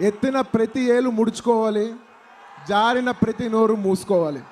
ఎత్తిన ప్రతి ఏలు ముడుచుకోవాలి, జారిన ప్రతి నోరు మూసుకోవాలి.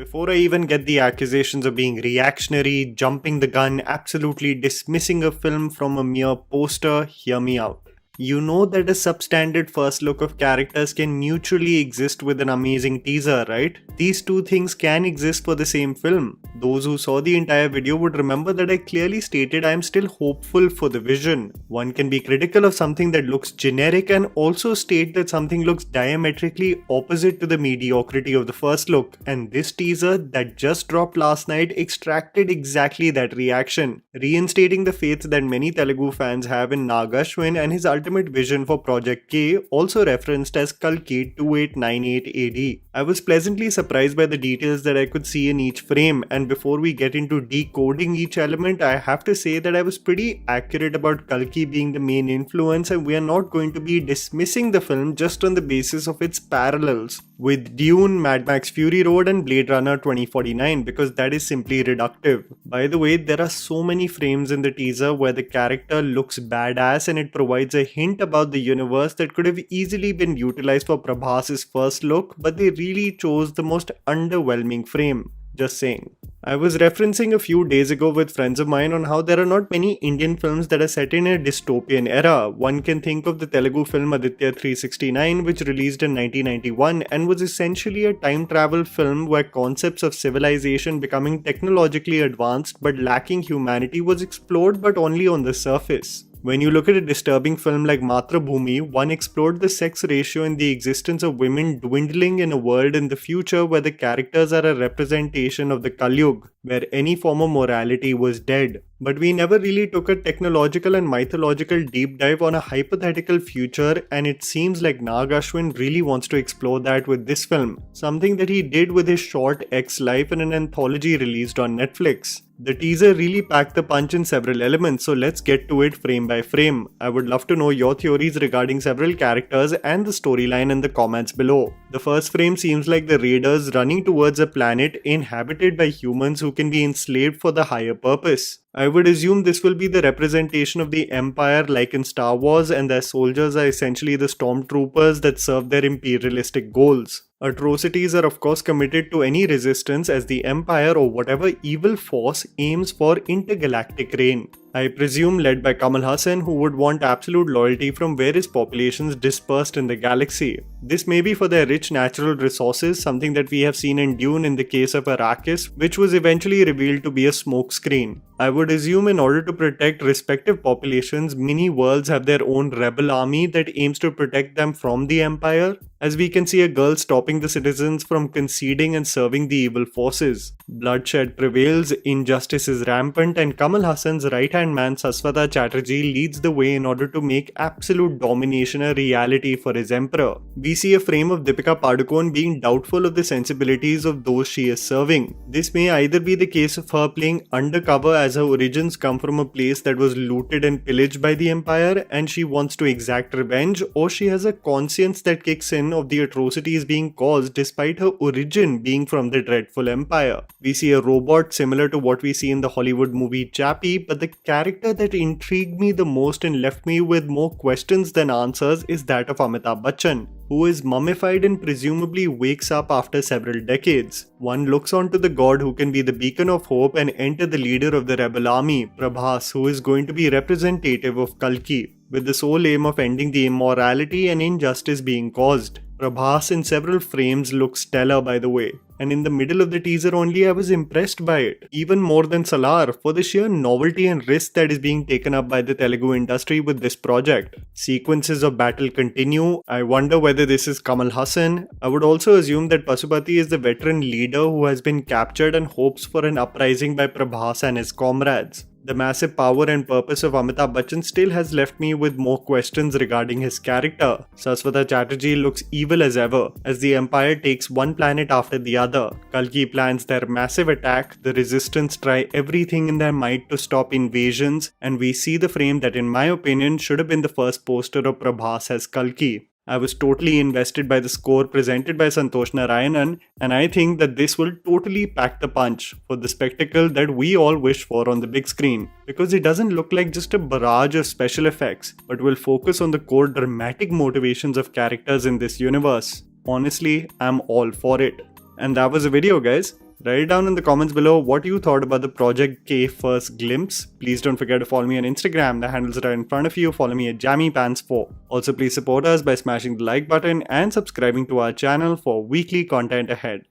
Before I even get the accusations of being reactionary, jumping the gun, absolutely dismissing a film from a mere poster, hear me out. You know that a substandard first look of characters can mutually exist with an amazing teaser, right? These two things can exist for the same film. Those who saw the entire video would remember that I clearly stated I am still hopeful for the vision. One can be critical of something that looks generic and also state that something looks diametrically opposite to the mediocrity of the first look, and this teaser that just dropped last night extracted exactly that reaction, reinstating the faith that many Telugu fans have in Nagashwin and his ultimate vision for Project K, also referenced as Kalki 2898 AD. I was pleasantly surprised by the details that I could see in each frame, and before we get into decoding each element, I have to say that I was pretty accurate about Kalki being the main influence, and we are not going to be dismissing the film just on the basis of its parallels with Dune, Mad Max Fury Road and Blade Runner 2049, because that is simply reductive. By the way, there are so many frames in the teaser where the character looks badass and it provides a hint about the universe that could have easily been utilized for Prabhas's first look, but they really chose the most underwhelming frame. Just saying. I was referencing a few days ago with friends of mine on how there are not many Indian films that are set in a dystopian era. One can think of the Telugu film Aditya 369, which released in 1991 and was essentially a time travel film where concepts of civilization becoming technologically advanced but lacking humanity was explored, but only on the surface. When you look at a disturbing film like Matrabhumi, one explored the sex ratio and the existence of women dwindling in a world in the future where the characters are a representation of the Kalyug, where any form of morality was dead. But we never really took a technological and mythological deep dive on a hypothetical future, and it seems like Nag Ashwin really wants to explore that with this film, something that he did with his short X-Life in an anthology released on Netflix. The teaser really packed the punch in several elements, so let's get to it frame by frame. I would love to know your theories regarding several characters and the storyline in the comments below. The first frame seems like the raiders running towards a planet inhabited by humans who can be enslaved for the higher purpose. I would assume this will be the representation of the Empire like in Star Wars, and their soldiers are essentially the stormtroopers that serve their imperialistic goals. Atrocities are of course committed to any resistance as the Empire or whatever evil force aims for intergalactic reign. I presume led by Kamal Haasan, who would want absolute loyalty from various populations dispersed in the galaxy. This may be for their rich natural resources, something that we have seen in Dune in the case of Arrakis, which was eventually revealed to be a smokescreen. I would assume in order to protect respective populations, many worlds have their own rebel army that aims to protect them from the Empire, as we can see a girl stopping the citizens from conceding and serving the evil forces. Bloodshed prevails, injustice is rampant, and Kamal Haasan's right-hand man Saswata Chatterjee leads the way in order to make absolute domination a reality for his emperor. We see a frame of Deepika Padukone being doubtful of the sensibilities of those she is serving. This may either be the case of her playing undercover as her origins come from a place that was looted and pillaged by the Empire and she wants to exact revenge, or she has a conscience that kicks in of the atrocities being caused despite her origin being from the dreadful Empire. We see a robot similar to what we see in the Hollywood movie Chappie, but the character that intrigued me the most and left me with more questions than answers is that of Amitabh Bachchan, who is mummified and presumably wakes up after several decades. One looks onto the god who can be the beacon of hope and enter the leader of the rebel army, Prabhas, who is going to be representative of Kalki, with the sole aim of ending the immorality and injustice being caused. Prabhas in several frames looks stellar, by the way, and in the middle of the teaser only I was impressed by it, even more than Salar, for the sheer novelty and risk that is being taken up by the Telugu industry with this project. Sequences of battle continue. I wonder whether this is Kamal Haasan. I would also assume that Pasupati is the veteran leader who has been captured and hopes for an uprising by Prabhas and his comrades. The massive power and purpose of Amitabh Bachchan still has left me with more questions regarding his character. Saswata Chatterjee looks evil as ever, as the Empire takes one planet after the other. Kalki plans their massive attack, the resistance try everything in their might to stop invasions, and we see the frame that in my opinion should have been the first poster of Prabhas as Kalki. I was totally invested by the score presented by Santosh Narayanan, and I think that this will totally pack the punch for the spectacle that we all wish for on the big screen, because it doesn't look like just a barrage of special effects, but will focus on the core dramatic motivations of characters in this universe. Honestly, I'm all for it. And that was the video, guys. Write it down in the comments below what you thought about the Project K first glimpse. Please don't forget to follow me on Instagram. The handles are right in front of you. Follow me at JammyPants4. Also, please support us by smashing the like button and subscribing to our channel for weekly content ahead.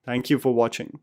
Thank you for watching.